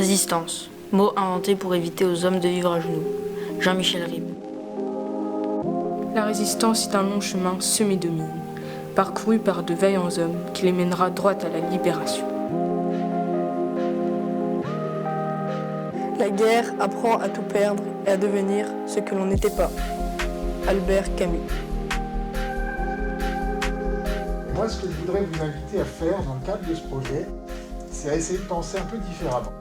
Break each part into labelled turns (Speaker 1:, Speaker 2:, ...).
Speaker 1: Résistance, mot inventé pour éviter aux hommes de vivre à genoux. Jean-Michel Ribes.
Speaker 2: La résistance est un long chemin semé de mines, parcouru par de vaillants hommes qui les mènera droit à la libération.
Speaker 3: La guerre apprend à tout perdre et à devenir ce que l'on n'était pas. Albert Camus.
Speaker 4: Moi, ce que je voudrais vous inviter à faire dans le cadre de ce projet, c'est à essayer de penser un peu différemment.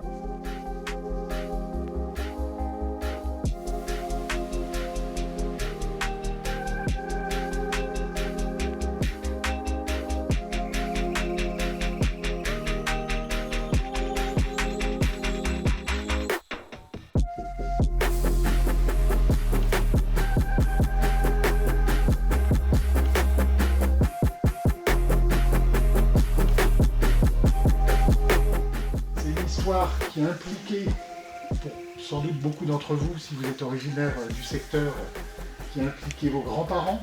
Speaker 4: Qui a impliqué, pour sans doute beaucoup d'entre vous, si vous êtes originaire du secteur, qui a impliqué vos grands-parents,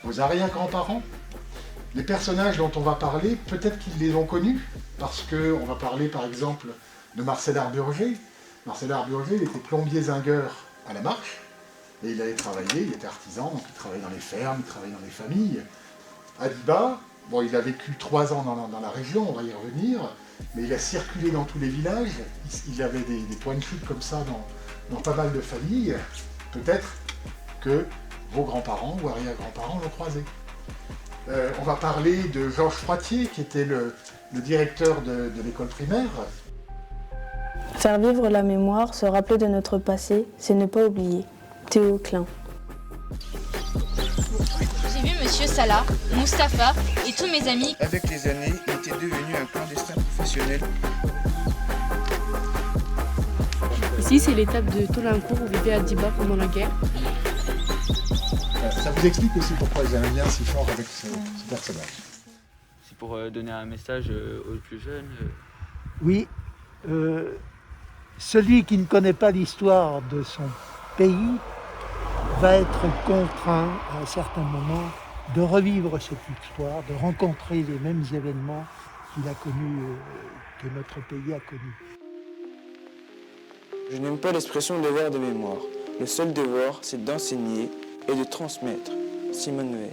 Speaker 4: vos arrière-grands-parents. Les personnages dont on va parler, peut-être qu'ils les ont connus, parce qu'on va parler par exemple de Marcel Arburger. Marcel Arburger, il était plombier-zingueur à la Marche, et il allait travailler, il était artisan, donc il travaillait dans les fermes, il travaillait dans les familles. Adiba, bon, il a vécu 3 ans dans la région, on va y revenir, mais il a circulé dans tous les villages, il avait des points de chute comme ça dans pas mal de familles. Peut-être que vos grands-parents ou arrière-grands-parents l'ont croisé. On va parler de Georges Froitier, qui était le directeur de l'école primaire.
Speaker 5: Faire vivre la mémoire, se rappeler de notre passé, c'est ne pas oublier. Théo Klein.
Speaker 6: J'ai vu Monsieur Salah, Mustapha et tous mes amis.
Speaker 7: Avec les années, il était devenu un clandestin professionnel.
Speaker 8: Ici, c'est l'étape de Tolincourt où vivait Adiba pendant la guerre.
Speaker 4: Ça vous explique aussi pourquoi ils avaient un lien si fort avec ce personnage.
Speaker 9: C'est pour donner un message aux plus jeunes.
Speaker 10: Oui, celui qui ne connaît pas l'histoire de son pays va être contraint à un certain moment de revivre cette histoire, de rencontrer les mêmes événements qu'il a connus, que notre pays a connus.
Speaker 11: Je n'aime pas l'expression devoir de mémoire. Le seul devoir, c'est d'enseigner et de transmettre. Simone Veil.